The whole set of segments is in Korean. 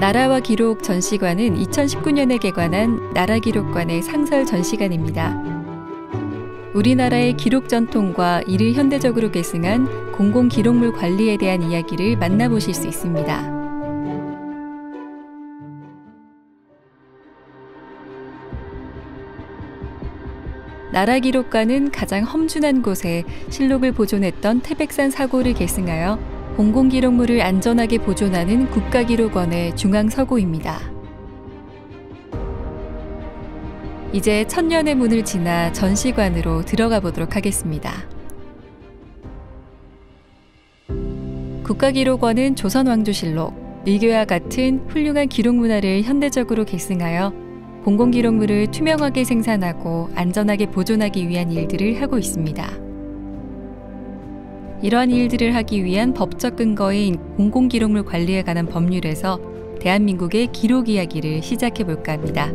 나라와 기록 전시관은 2019년에 개관한 나라기록관의 상설 전시관입니다. 우리나라의 기록 전통과 이를 현대적으로 계승한 공공기록물 관리에 대한 이야기를 만나보실 수 있습니다. 나라기록관은 가장 험준한 곳에 실록을 보존했던 태백산 사고를 계승하여 공공기록물을 안전하게 보존하는 국가기록원의 중앙서고입니다. 이제 천년의 문을 지나 전시관으로 들어가 보도록 하겠습니다. 국가기록원은 조선왕조실록, 일교와 같은 훌륭한 기록문화를 현대적으로 계승하여 공공기록물을 투명하게 생산하고 안전하게 보존하기 위한 일들을 하고 있습니다. 이러한 일들을 하기 위한 법적 근거인 공공기록물 관리에 관한 법률에서 대한민국의 기록 이야기를 시작해 볼까 합니다.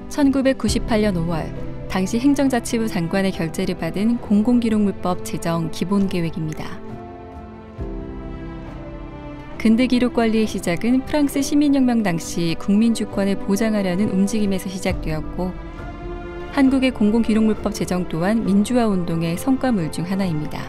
(1998년 5월) 당시 행정자치부 장관의 결재를 받은 공공기록물법 제정 기본계획입니다. 근대기록 관리의 시작은 프랑스 시민혁명 당시 국민주권을 보장하려는 움직임에서 시작되었고, 한국의 공공기록물법 제정 또한 민주화운동의 성과물 중 하나입니다.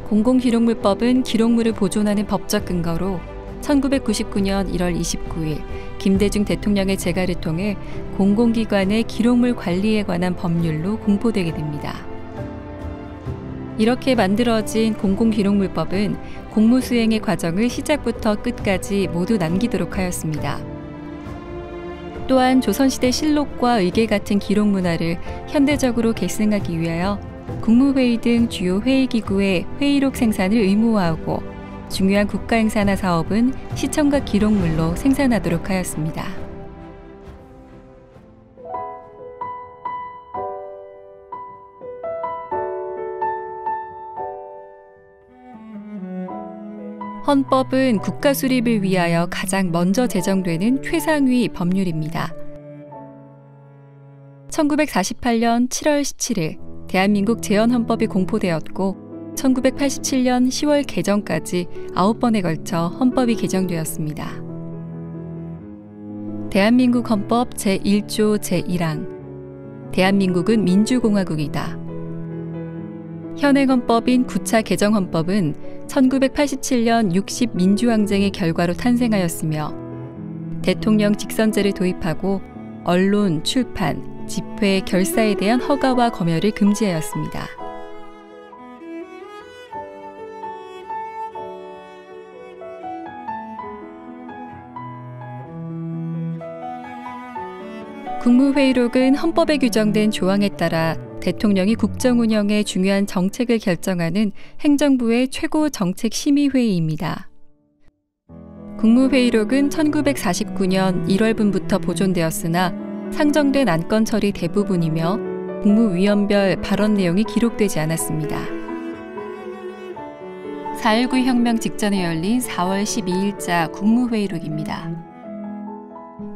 공공기록물법은 기록물을 보존하는 법적 근거로 1999년 1월 29일 김대중 대통령의 재가를 통해 공공기관의 기록물 관리에 관한 법률로 공포되게 됩니다. 이렇게 만들어진 공공기록물법은 공무수행의 과정을 시작부터 끝까지 모두 남기도록 하였습니다. 또한 조선시대 실록과 의궤 같은 기록문화를 현대적으로 계승하기 위하여 국무회의 등 주요 회의기구의 회의록 생산을 의무화하고 중요한 국가행사나 사업은 시청각 기록물로 생산하도록 하였습니다. 헌법은 국가 수립을 위하여 가장 먼저 제정되는 최상위 법률입니다. 1948년 7월 17일 대한민국 재헌헌법이 공포되었고 1987년 10월 개정까지 9번에 걸쳐 헌법이 개정되었습니다. 대한민국 헌법 제1조 제1항 대한민국은 민주공화국이다. 현행 헌법인 9차 개정헌법은 1987년 60 민주항쟁의 결과로 탄생하였으며 대통령 직선제를 도입하고 언론, 출판, 집회, 결사에 대한 허가와 검열을 금지하였습니다. 국무회의록은 헌법에 규정된 조항에 따라 대통령이 국정 운영의 중요한 정책을 결정하는 행정부의 최고 정책심의회의입니다. 국무회의록은 1949년 1월분부터 보존되었으나 상정된 안건 처리 대부분이며 국무위원별 발언 내용이 기록되지 않았습니다. 4.19 혁명 직전에 열린 4월 12일자 국무회의록입니다.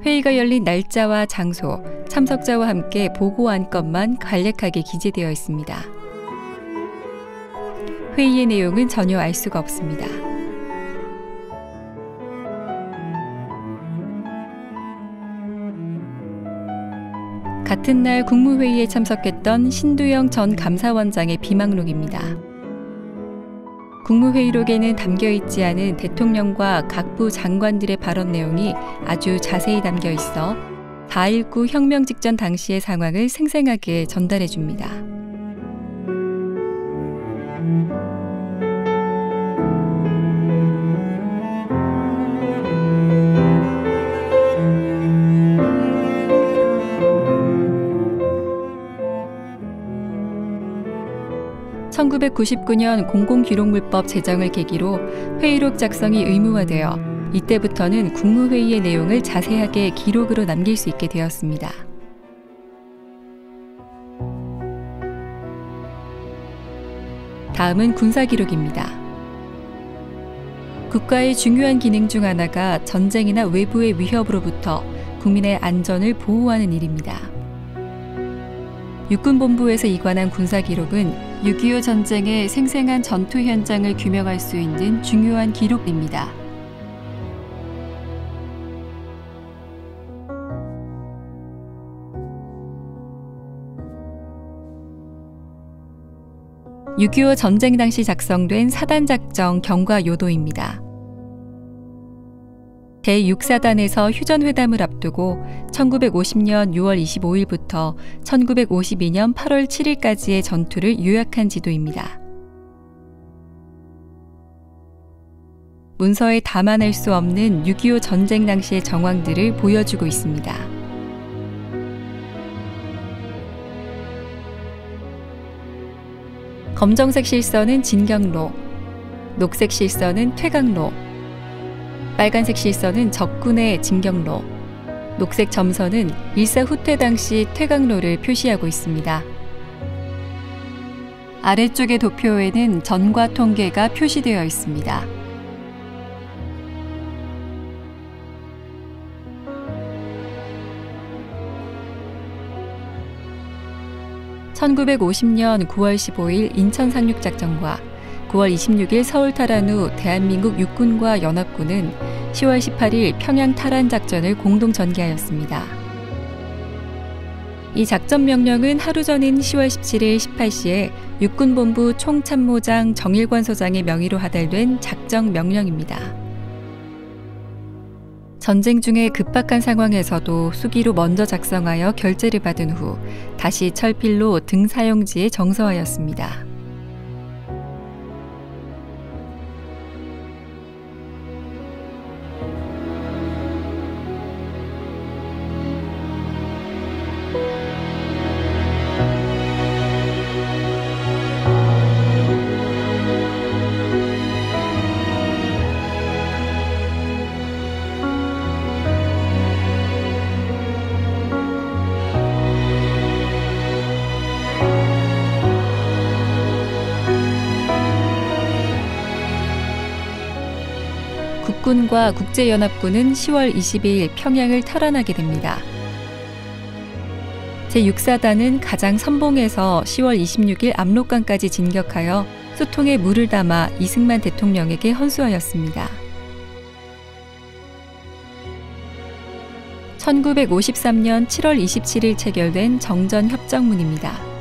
회의가 열린 날짜와 장소, 참석자와 함께 보고 안건만 간략하게 기재되어 있습니다. 회의의 내용은 전혀 알 수가 없습니다. 같은 날 국무회의에 참석했던 신두영 전 감사원장의 비망록입니다. 국무회의록에는 담겨있지 않은 대통령과 각부 장관들의 발언 내용이 아주 자세히 담겨 있어 4.19 혁명 직전 당시의 상황을 생생하게 전달해 줍니다. (1999년) 공공기록물법 제정을 계기로 회의록 작성이 의무화되어 이때부터는 국무회의의 내용을 자세하게 기록으로 남길 수 있게 되었습니다. 다음은 군사기록입니다. 국가의 중요한 기능 중 하나가 전쟁이나 외부의 위협으로부터 국민의 안전을 보호하는 일입니다. 육군본부에서 이관한 군사기록은 6.25 전쟁의 생생한 전투 현장을 규명할 수 있는 중요한 기록입니다. (6.25) 전쟁 당시 작성된 사단작전 경과요도입니다. 제6사단에서 휴전회담을 앞두고 1950년 6월 25일부터 1952년 8월 7일까지의 전투를 요약한 지도입니다. 문서에 담아낼 수 없는 6.25 전쟁 당시의 정황들을 보여주고 있습니다. 검정색 실선은 진경로, 녹색 실선은 퇴각로, 빨간색 실선은 적군의 진경로, 녹색 점선은 일사후퇴 당시 퇴각로를 표시하고 있습니다. 아래쪽의 도표에는 전과 통계가 표시되어 있습니다. (1950년 9월 15일) 인천 상륙작전과 9월 26일 서울 탈환 후 대한민국 육군과 연합군은 10월 18일 평양 탈환 작전을 공동 전개하였습니다. 이 작전 명령은 하루 전인 10월 17일 18시에 육군본부 총참모장 정일관 소장의 명의로 하달된 작전 명령입니다. 전쟁 중에 급박한 상황에서도 수기로 먼저 작성하여 결재를 받은 후 다시 철필로 등 사용지에 정서하였습니다. 국군과 국제연합군은 10월 22일 평양을 탈환하게 됩니다. 제6사단은 가장 선봉에서 10월 26일 압록강까지 진격하여 수통에 물을 담아 이승만 대통령에게 헌수하였습니다. 1953년 7월 27일 체결된 정전협정문입니다.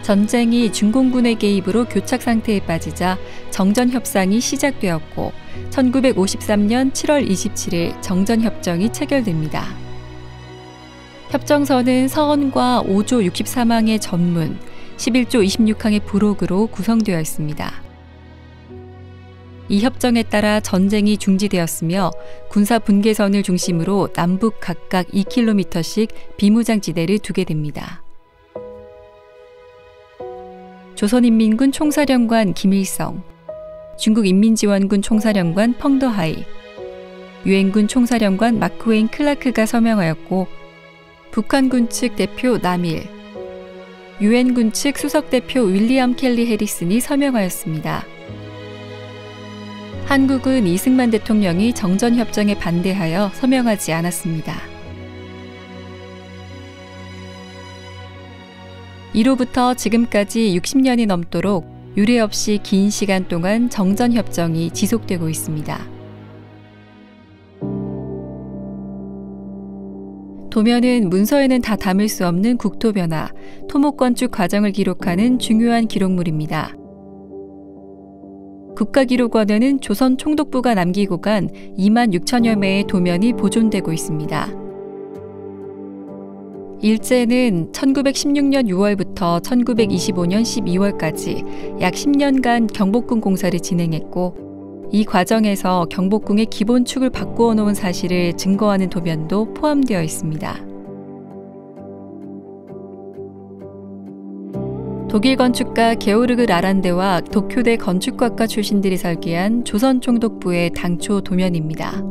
전쟁이 중공군의 개입으로 교착 상태에 빠지자 정전협상이 시작되었고 1953년 7월 27일 정전협정이 체결됩니다. 협정서는 서원과 5조 63항의 전문, 11조 26항의 부록으로 구성되어 있습니다. 이 협정에 따라 전쟁이 중지되었으며 군사 분계선을 중심으로 남북 각각 2km씩 비무장지대를 두게 됩니다. 조선인민군 총사령관 김일성, 중국인민지원군 총사령관 펑더하이, 유엔군 총사령관 마크웨인 클라크가 서명하였고 북한군 측 대표 남일, 유엔군 측 수석대표 윌리엄 켈리 해리슨이 서명하였습니다. 한국은 이승만 대통령이 정전협정에 반대하여 서명하지 않았습니다. 이로부터 지금까지 60년이 넘도록 유례없이 긴 시간 동안 정전협정이 지속되고 있습니다. 도면은 문서에는 다 담을 수 없는 국토 변화, 토목 건축 과정을 기록하는 중요한 기록물입니다. 국가기록원에는 조선 총독부가 남기고 간 2만 6천여 매의 도면이 보존되고 있습니다. 일제는 1916년 6월부터 1925년 12월까지 약 10년간 경복궁 공사를 진행했고 이 과정에서 경복궁의 기본축을 바꾸어 놓은 사실을 증거하는 도면도 포함되어 있습니다. 독일 건축가 게오르그 라란데와 도쿄대 건축학과 출신들이 설계한 조선 총독부의 당초 도면입니다.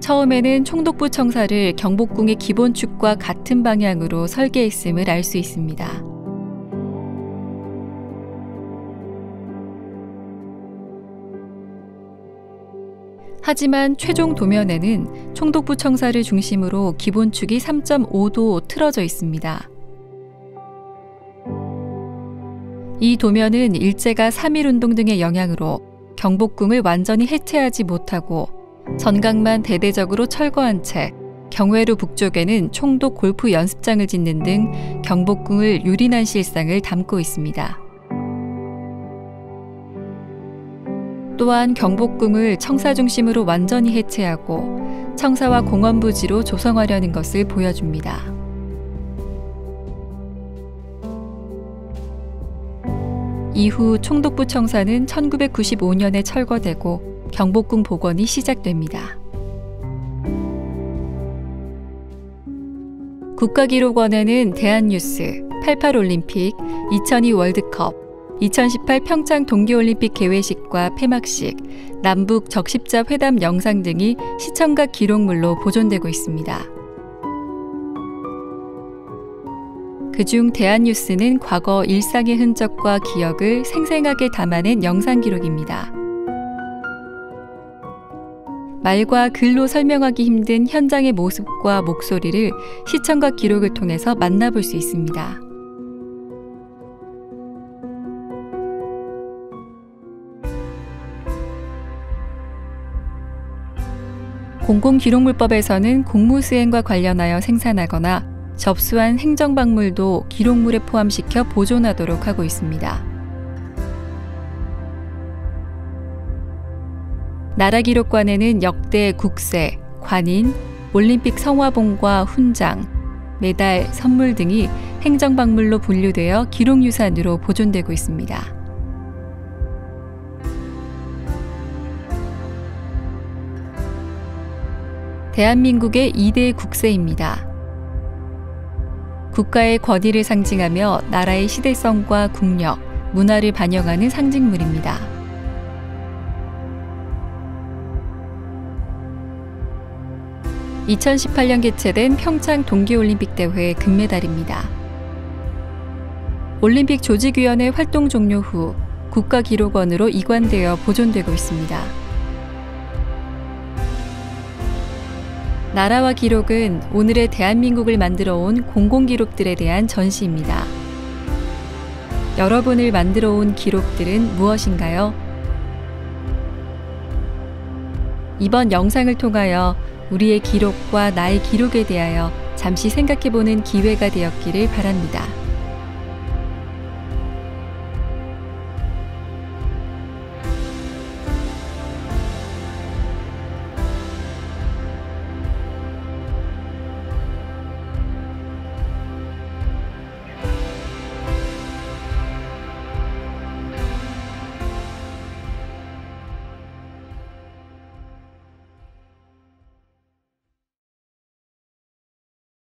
처음에는 총독부 청사를 경복궁의 기본축과 같은 방향으로 설계했음을 알 수 있습니다. 하지만 최종 도면에는 총독부 청사를 중심으로 기본축이 3.5도 틀어져 있습니다. 이 도면은 일제가 3.1운동 등의 영향으로 경복궁을 완전히 해체하지 못하고 전각만 대대적으로 철거한 채 경회로 북쪽에는 총독 골프 연습장을 짓는 등 경복궁을 유린한 실상을 담고 있습니다. 또한 경복궁을 청사 중심으로 완전히 해체하고 청사와 공원 부지로 조성하려는 것을 보여줍니다. 이후 총독부 청사는 1995년에 철거되고 경복궁 복원이 시작됩니다. 국가기록원에는 대한뉴스, 88올림픽, 2002 월드컵, 2018 평창 동계올림픽 개회식과 폐막식, 남북 적십자 회담 영상 등이 시청각 기록물로 보존되고 있습니다. 그중 대한뉴스는 과거 일상의 흔적과 기억을 생생하게 담아낸 영상 기록입니다. 말과 글로 설명하기 힘든 현장의 모습과 목소리를 시청각 기록을 통해서 만나볼 수 있습니다. 공공기록물법에서는 공무수행과 관련하여 생산하거나 접수한 행정박물도 기록물에 포함시켜 보존하도록 하고 있습니다. 나라기록관에는 역대 국세, 관인, 올림픽 성화봉과 훈장, 메달, 선물 등이 행정박물로 분류되어 기록유산으로 보존되고 있습니다. 대한민국의 2대 국세입니다. 국가의 권위를 상징하며 나라의 시대성과 국력, 문화를 반영하는 상징물입니다. (2018년) 개최된 평창 동계올림픽 대회 금메달입니다. 올림픽 조직위원회 활동 종료 후 국가기록원으로 이관되어 보존되고 있습니다. 나라와 기록은 오늘의 대한민국을 만들어 온 공공기록들에 대한 전시입니다. 여러분을 만들어 온 기록들은 무엇인가요? 이번 영상을 통하여 우리의 기록과 나의 기록에 대하여 잠시 생각해보는 기회가 되었기를 바랍니다.